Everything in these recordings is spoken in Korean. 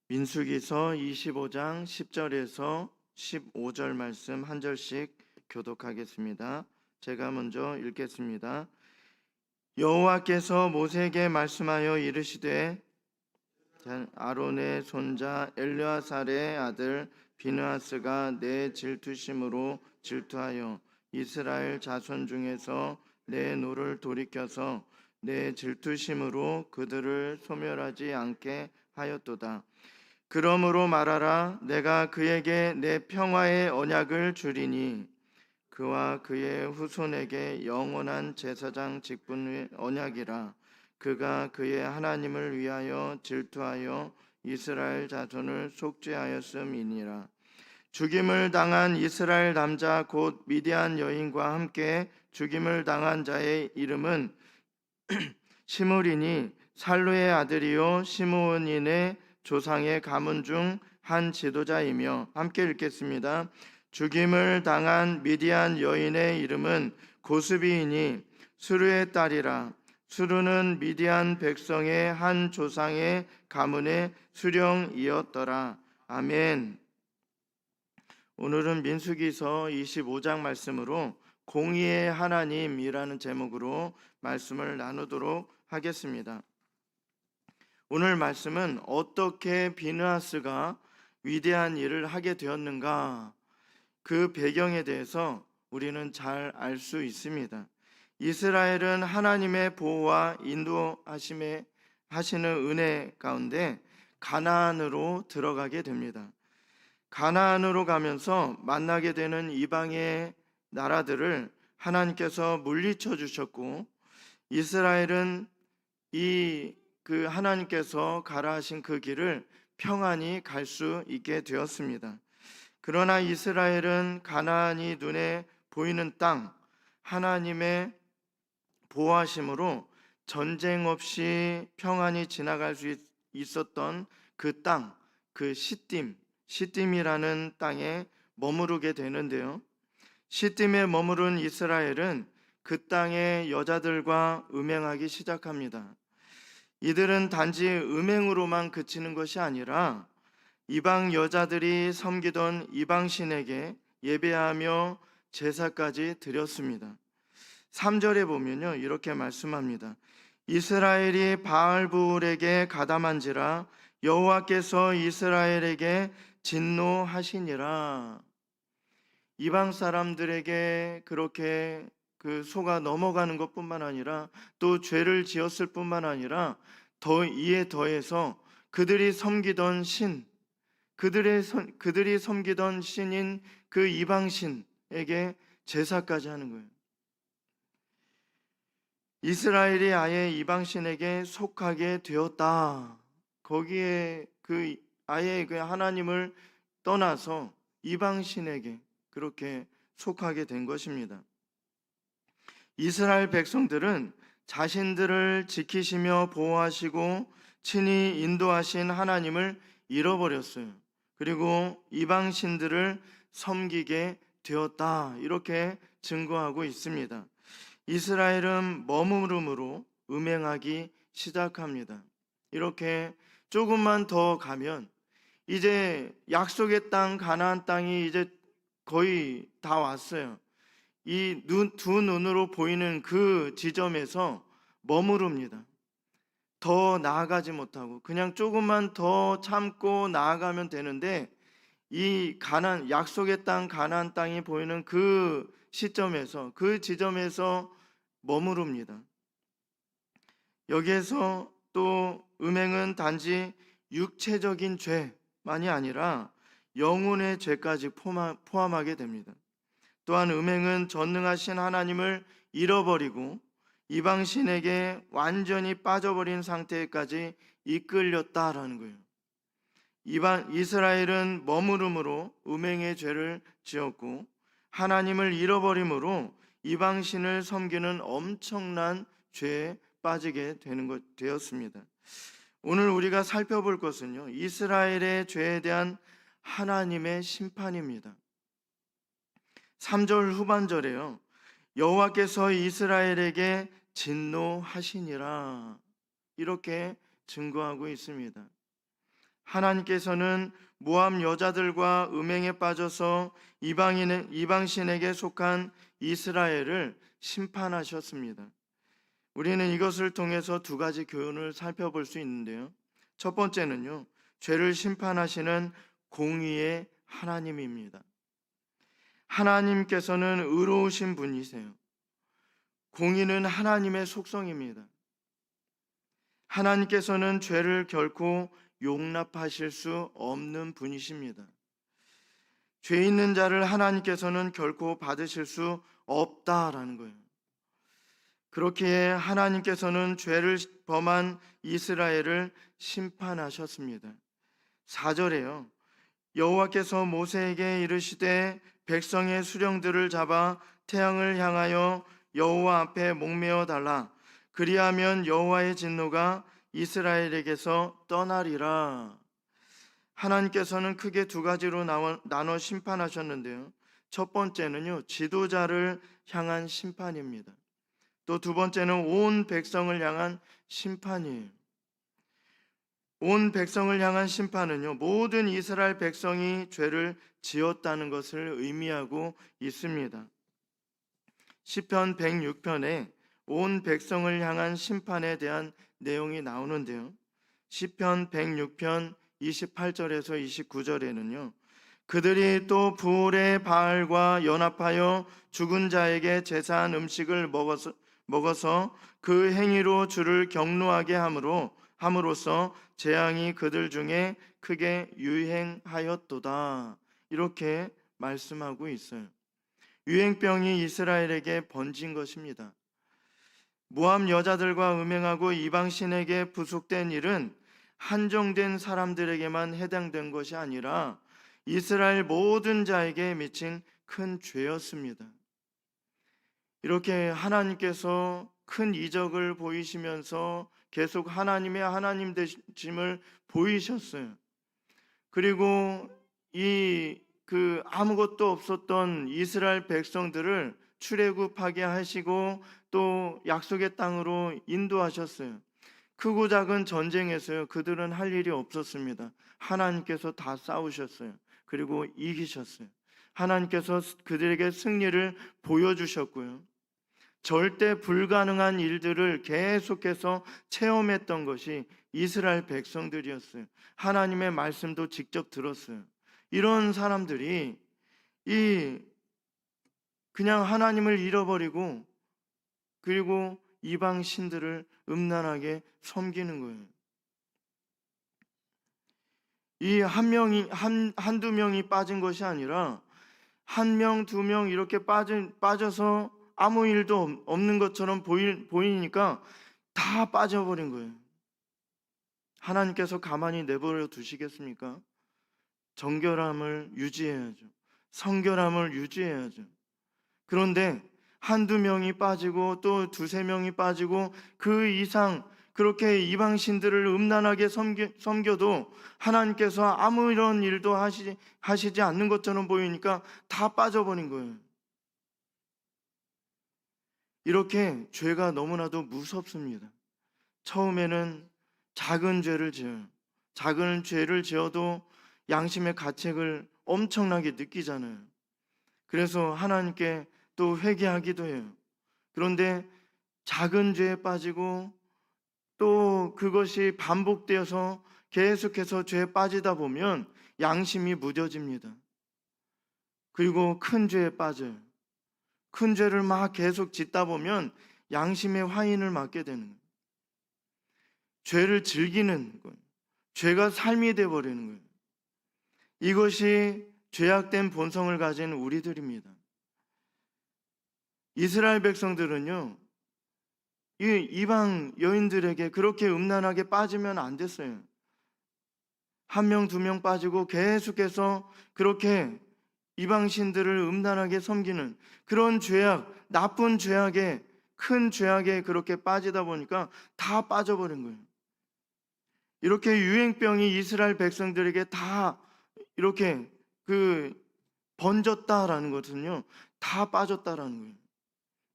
민수기서 25장 10절에서 15절 말씀 한 절씩 교독하겠습니다. 제가 먼저 읽겠습니다. 여호와께서 모세에게 말씀하여 이르시되 아론의 손자 엘르아살의 아들 비느하스가 내 질투심으로 질투하여 이스라엘 자손 중에서 내 노를 돌이켜서 내 질투심으로 그들을 소멸하지 않게 하였도다. 그러므로 말하라. 내가 그에게 내 평화의 언약을 주리니 그와 그의 후손에게 영원한 제사장 직분의 언약이라. 그가 그의 하나님을 위하여 질투하여 이스라엘 자손을 속죄하였음이니라. 죽임을 당한 이스라엘 남자 곧 미디안 여인과 함께 죽임을 당한 자의 이름은 시므리니 살루의 아들이요 시므온인의 조상의 가문 중 한 지도자이며, 함께 읽겠습니다. 죽임을 당한 미디안 여인의 이름은 고스비이니 수르의 딸이라. 수르는 미디안 백성의 한 조상의 가문의 수령이었더라. 아멘. 오늘은 민수기서 25장 말씀으로 공의의 하나님이라는 제목으로 말씀을 나누도록 하겠습니다. 오늘 말씀은 어떻게 비느하스가 위대한 일을 하게 되었는가, 그 배경에 대해서 우리는 잘 알 수 있습니다. 이스라엘은 하나님의 보호와 인도하심에 하시는 은혜 가운데 가나안으로 들어가게 됩니다. 가나안으로 가면서 만나게 되는 이방의 나라들을 하나님께서 물리쳐 주셨고, 이스라엘은 그 하나님께서 가라 하신 그 길을 평안히 갈 수 있게 되었습니다. 그러나 이스라엘은 가나안이 눈에 보이는 땅, 하나님의 보호하심으로 전쟁 없이 평안히 지나갈 수 있었던 그 땅, 그 시딤이라는 땅에 머무르게 되는데요. 시딤에 머무른 이스라엘은 그 땅의 여자들과 음행하기 시작합니다. 이들은 단지 음행으로만 그치는 것이 아니라 이방 여자들이 섬기던 이방신에게 예배하며 제사까지 드렸습니다. 3절에 보면요, 이렇게 말씀합니다. 이스라엘이 바알부울에게 가담한지라 여호와께서 이스라엘에게 진노하시니라. 이방 사람들에게 그렇게 속아 넘어가는 것뿐만 아니라 또 죄를 지었을 뿐만 아니라 이에 더해서 그들이 섬기던 그들이 섬기던 신인 그 이방신에게 제사까지 하는 거예요. 이스라엘이 아예 이방신에게 속하게 되었다. 거기에 아예 그 하나님을 떠나서 이방신에게 그렇게 속하게 된 것입니다. 이스라엘 백성들은 자신들을 지키시며 보호하시고 친히 인도하신 하나님을 잃어버렸어요. 그리고 이방신들을 섬기게 되었다, 이렇게 증거하고 있습니다. 이스라엘은 머무름으로 음행하기 시작합니다. 이렇게 조금만 더 가면 이제 약속의 땅 가나안 땅이 이제 거의 다 왔어요. 이 두 눈으로 보이는 그 지점에서 머무릅니다. 더 나아가지 못하고 그냥 조금만 더 참고 나아가면 되는데, 이 약속의 땅 가나안 땅이 보이는 그 시점에서, 그 지점에서 머무릅니다. 여기에서 또 음행은 단지 육체적인 죄만이 아니라 영혼의 죄까지 포함하게 됩니다. 또한 음행은 전능하신 하나님을 잃어버리고 이방신에게 완전히 빠져버린 상태까지 이끌렸다라는 거예요. 이스라엘은 머무름으로 음행의 죄를 지었고 하나님을 잃어버림으로 이방신을 섬기는 엄청난 죄에 빠지게 되었습니다. 오늘 우리가 살펴볼 것은요, 이스라엘의 죄에 대한 하나님의 심판입니다. 3절 후반절에요, 여호와께서 이스라엘에게 진노하시니라, 이렇게 증거하고 있습니다. 하나님께서는 모압 여자들과 음행에 빠져서 이방신에게 속한 이스라엘을 심판하셨습니다. 우리는 이것을 통해서 두 가지 교훈을 살펴볼 수 있는데요. 첫 번째는요, 죄를 심판하시는 공의의 하나님입니다. 하나님께서는 의로우신 분이세요. 공의는 하나님의 속성입니다. 하나님께서는 죄를 결코 용납하실 수 없는 분이십니다. 죄 있는 자를 하나님께서는 결코 받으실 수 없다라는 거예요. 그렇기에 하나님께서는 죄를 범한 이스라엘을 심판하셨습니다. 4절에요. 여호와께서 모세에게 이르시되 백성의 수령들을 잡아 태양을 향하여 여호와 앞에 목매어 달라. 그리하면 여호와의 진노가 이스라엘에게서 떠나리라. 하나님께서는 크게 두 가지로 나눠 심판하셨는데요. 첫 번째는요, 지도자를 향한 심판입니다. 또 두 번째는 온 백성을 향한 심판이에요. 온 백성을 향한 심판은요, 모든 이스라엘 백성이 죄를 지었다는 것을 의미하고 있습니다. 시편 106편에 온 백성을 향한 심판에 대한 내용이 나오는데요. 시편 106편 28절에서 29절에는요. 그들이 또 부올의 바알과 연합하여 죽은 자에게 제사한 음식을 먹어서 그 행위로 주를 경노하게 함으로써 재앙이 그들 중에 크게 유행하였도다. 이렇게 말씀하고 있어요. 유행병이 이스라엘에게 번진 것입니다. 모압 여자들과 음행하고 이방신에게 부속된 일은 한정된 사람들에게만 해당된 것이 아니라 이스라엘 모든 자에게 미친 큰 죄였습니다. 이렇게 하나님께서 큰 이적을 보이시면서 계속 하나님의 하나님 되심을 보이셨어요. 그리고 아무것도 없었던 이스라엘 백성들을 출애굽하게 하시고 또 약속의 땅으로 인도하셨어요. 크고 작은 전쟁에서요, 그들은 할 일이 없었습니다. 하나님께서 다 싸우셨어요. 그리고 이기셨어요. 하나님께서 그들에게 승리를 보여주셨고요. 절대 불가능한 일들을 계속해서 체험했던 것이 이스라엘 백성들이었어요. 하나님의 말씀도 직접 들었어요. 이런 사람들이 그냥 하나님을 잃어버리고 그리고 이방 신들을 음란하게 섬기는 거예요. 이 한두 명이 빠진 것이 아니라 한 명, 두 명 이렇게 빠져서 아무 일도 없는 것처럼 보이니까 다 빠져버린 거예요. 하나님께서 가만히 내버려 두시겠습니까? 정결함을 유지해야죠. 성결함을 유지해야죠. 그런데 한두 명이 빠지고 또 두세 명이 빠지고 그 이상 그렇게 이방신들을 음란하게 섬겨도 하나님께서 아무 이런 일도 하시지 않는 것처럼 보이니까 다 빠져버린 거예요. 이렇게 죄가 너무나도 무섭습니다. 처음에는 작은 죄를 지어요. 작은 죄를 지어도 양심의 가책을 엄청나게 느끼잖아요. 그래서 하나님께 또 회개하기도 해요. 그런데 작은 죄에 빠지고 또 그것이 반복되어서 계속해서 죄에 빠지다 보면 양심이 무뎌집니다. 그리고 큰 죄에 빠져요. 큰 죄를 막 계속 짓다 보면 양심의 화인을 맞게 되는 거예요. 죄를 즐기는 거예요. 죄가 삶이 되어버리는 거예요. 이것이 죄악된 본성을 가진 우리들입니다. 이스라엘 백성들은요, 이 이방 여인들에게 그렇게 음란하게 빠지면 안 됐어요. 한 명, 두 명 빠지고 계속해서 그렇게 이방신들을 음란하게 섬기는 그런 죄악, 나쁜 죄악에, 큰 죄악에 그렇게 빠지다 보니까 다 빠져버린 거예요. 이렇게 유행병이 이스라엘 백성들에게 다 이렇게 번졌다라는 것은요, 다 빠졌다라는 거예요.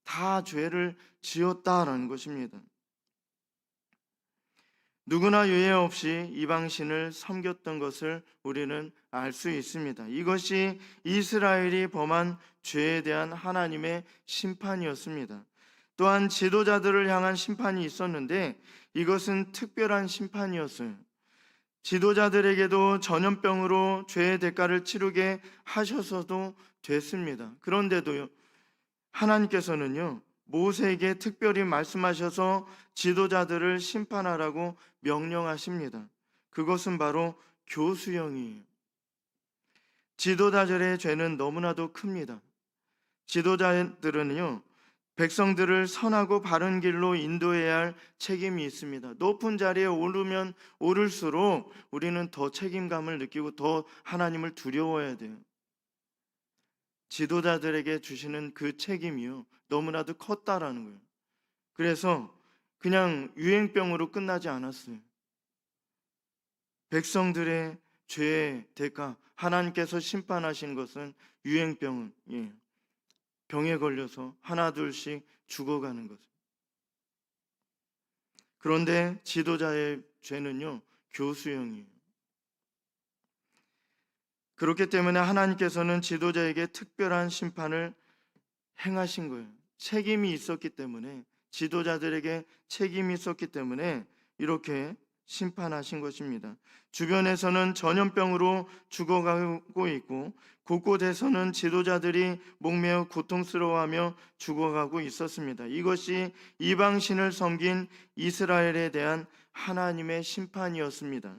다 죄를 지었다라는 것입니다. 누구나 유예 없이 이방신을 섬겼던 것을 우리는 알 수 있습니다. 이것이 이스라엘이 범한 죄에 대한 하나님의 심판이었습니다. 또한 지도자들을 향한 심판이 있었는데 이것은 특별한 심판이었어요. 지도자들에게도 전염병으로 죄의 대가를 치르게 하셔서도 됐습니다. 그런데도요, 하나님께서는요, 모세에게 특별히 말씀하셔서 지도자들을 심판하라고 명령하십니다. 그것은 바로 교수형이에요. 지도자들의 죄는 너무나도 큽니다. 지도자들은요, 백성들을 선하고 바른 길로 인도해야 할 책임이 있습니다. 높은 자리에 오르면 오를수록 우리는 더 책임감을 느끼고 더 하나님을 두려워해야 돼요. 지도자들에게 주시는 그 책임이요, 너무나도 컸다라는 거예요. 그래서 그냥 유행병으로 끝나지 않았어요. 백성들의 죄의 대가, 하나님께서 심판하신 것은 유행병이에요. 병에 걸려서 하나둘씩 죽어가는 것. 그런데 지도자의 죄는요, 교수형이에요. 그렇기 때문에 하나님께서는 지도자에게 특별한 심판을 행하신 거예요. 책임이 있었기 때문에, 지도자들에게 책임이 있었기 때문에 이렇게 심판하신 것입니다. 주변에서는 전염병으로 죽어가고 있고 곳곳에서는 지도자들이 목매어 고통스러워하며 죽어가고 있었습니다. 이것이 이방신을 섬긴 이스라엘에 대한 하나님의 심판이었습니다.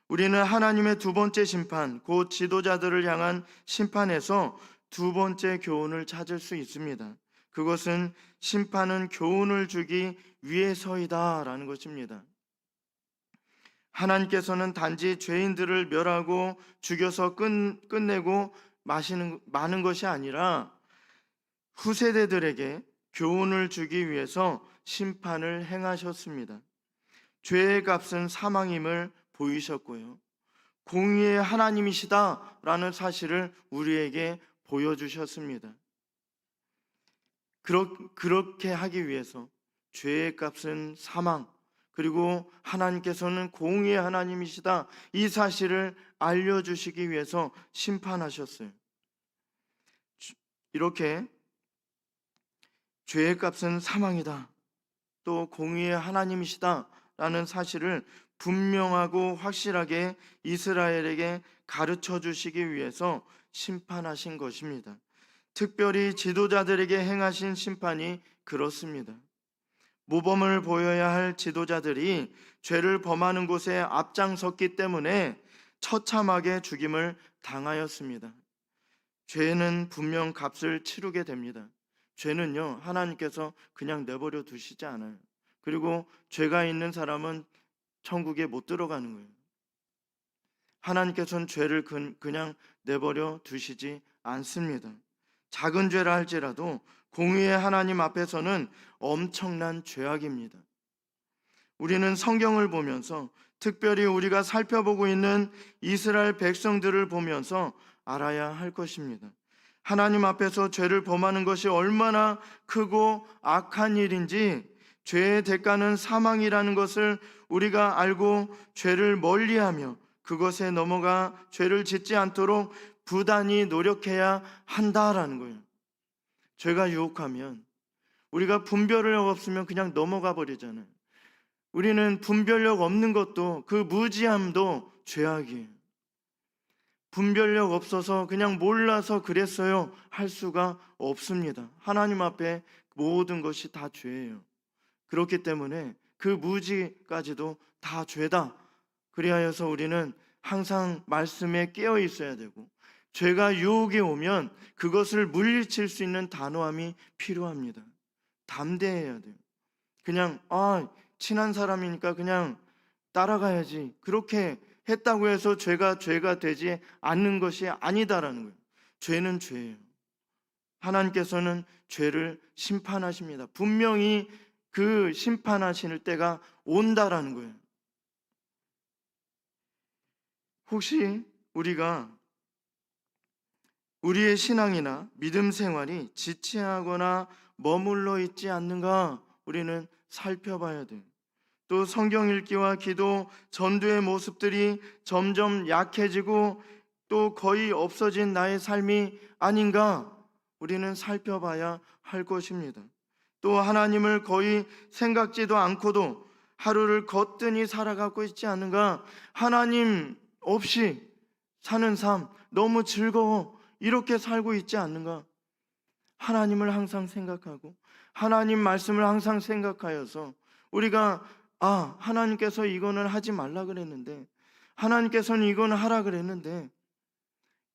우리는 하나님의 두 번째 심판, 곧 지도자들을 향한 심판에서 두 번째 교훈을 찾을 수 있습니다. 그것은 심판은 교훈을 주기 위해서이다라는 것입니다. 하나님께서는 단지 죄인들을 멸하고 죽여서 끝내고 마는 것이 아니라 후세대들에게 교훈을 주기 위해서 심판을 행하셨습니다. 죄의 값은 사망임을 보이셨고요, 공의의 하나님이시다라는 사실을 우리에게 보여주셨습니다. 그렇게 하기 위해서 죄의 값은 사망, 그리고 하나님께서는 공의의 하나님이시다, 이 사실을 알려주시기 위해서 심판하셨어요. 이렇게 죄의 값은 사망이다, 또 공의의 하나님이시다 라는 사실을 분명하고 확실하게 이스라엘에게 가르쳐 주시기 위해서 심판하신 것입니다. 특별히 지도자들에게 행하신 심판이 그렇습니다. 모범을 보여야 할 지도자들이 죄를 범하는 곳에 앞장섰기 때문에 처참하게 죽임을 당하였습니다. 죄는 분명 값을 치르게 됩니다. 죄는요, 하나님께서 그냥 내버려 두시지 않아요. 그리고 죄가 있는 사람은 천국에 못 들어가는 거예요. 하나님께서는 죄를 그냥 내버려 두시지 않습니다. 작은 죄라 할지라도 공의의 하나님 앞에서는 엄청난 죄악입니다. 우리는 성경을 보면서, 특별히 우리가 살펴보고 있는 이스라엘 백성들을 보면서 알아야 할 것입니다. 하나님 앞에서 죄를 범하는 것이 얼마나 크고 악한 일인지, 죄의 대가는 사망이라는 것을 우리가 알고 죄를 멀리하며 그것에 넘어가 죄를 짓지 않도록 부단히 노력해야 한다라는 거예요. 죄가 유혹하면, 우리가 분별력 없으면 그냥 넘어가 버리잖아요. 우리는 분별력 없는 것도, 그 무지함도 죄악이에요. 분별력 없어서 그냥 몰라서 그랬어요 할 수가 없습니다. 하나님 앞에 모든 것이 다 죄예요. 그렇기 때문에 그 무지까지도 다 죄다. 그리하여서 우리는 항상 말씀에 깨어 있어야 되고, 죄가 유혹이 오면 그것을 물리칠 수 있는 단호함이 필요합니다. 담대해야 돼요. 그냥 친한 사람이니까 그냥 따라가야지, 그렇게 했다고 해서 죄가 되지 않는 것이 아니다라는 거예요. 죄는 죄예요. 하나님께서는 죄를 심판하십니다. 분명히 그 심판하실 때가 온다라는 거예요. 혹시 우리가 우리의 신앙이나 믿음 생활이 지체하거나 머물러 있지 않는가 우리는 살펴봐야 돼요. 또 성경 읽기와 기도, 전도의 모습들이 점점 약해지고 또 거의 없어진 나의 삶이 아닌가 우리는 살펴봐야 할 것입니다. 또 하나님을 거의 생각지도 않고도 하루를 거뜬히 살아가고 있지 않은가, 하나님 없이 사는 삶 너무 즐거워 이렇게 살고 있지 않는가, 하나님을 항상 생각하고 하나님 말씀을 항상 생각하여서 우리가 하나님께서 이거는 하지 말라 그랬는데, 하나님께서는 이거는 하라 그랬는데,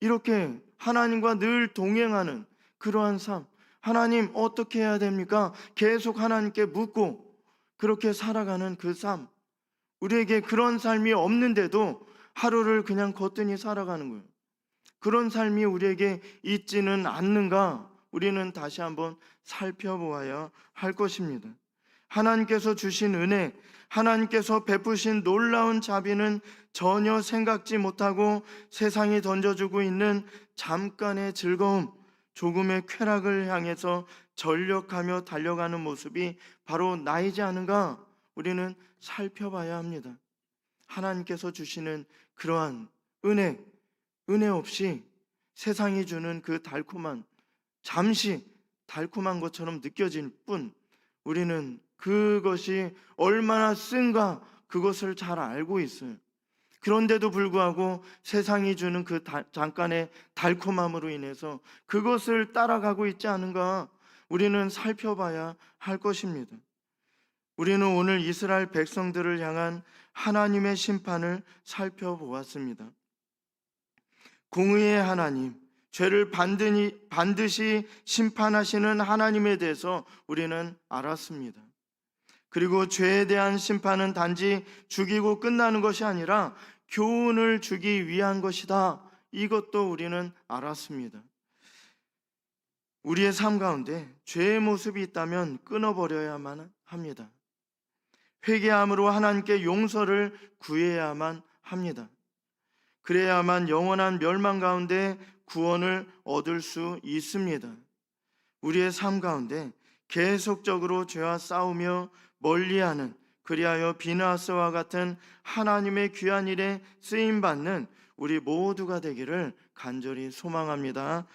이렇게 하나님과 늘 동행하는 그러한 삶, 하나님 어떻게 해야 됩니까? 계속 하나님께 묻고 그렇게 살아가는 그 삶, 우리에게 그런 삶이 없는데도 하루를 그냥 거뜬히 살아가는 거예요. 그런 삶이 우리에게 있지는 않는가 우리는 다시 한번 살펴보아야 할 것입니다. 하나님께서 주신 은혜, 하나님께서 베푸신 놀라운 자비는 전혀 생각지 못하고 세상이 던져주고 있는 잠깐의 즐거움, 조금의 쾌락을 향해서 전력하며 달려가는 모습이 바로 나이지 않은가 우리는 살펴봐야 합니다. 하나님께서 주시는 그러한 은혜 없이 세상이 주는 그 달콤한, 잠시 달콤한 것처럼 느껴질 뿐 우리는 그것이 얼마나 쓴가 그것을 잘 알고 있어요. 그런데도 불구하고 세상이 주는 그 잠깐의 달콤함으로 인해서 그것을 따라가고 있지 않은가 우리는 살펴봐야 할 것입니다. 우리는 오늘 이스라엘 백성들을 향한 하나님의 심판을 살펴보았습니다. 공의의 하나님, 죄를 반드시 심판하시는 하나님에 대해서 우리는 알았습니다. 그리고 죄에 대한 심판은 단지 죽이고 끝나는 것이 아니라 교훈을 주기 위한 것이다, 이것도 우리는 알았습니다. 우리의 삶 가운데 죄의 모습이 있다면 끊어버려야만 합니다. 회개함으로 하나님께 용서를 구해야만 합니다. 그래야만 영원한 멸망 가운데 구원을 얻을 수 있습니다. 우리의 삶 가운데 계속적으로 죄와 싸우며 멀리하는, 그리하여 비나스와 같은 하나님의 귀한 일에 쓰임받는 우리 모두가 되기를 간절히 소망합니다.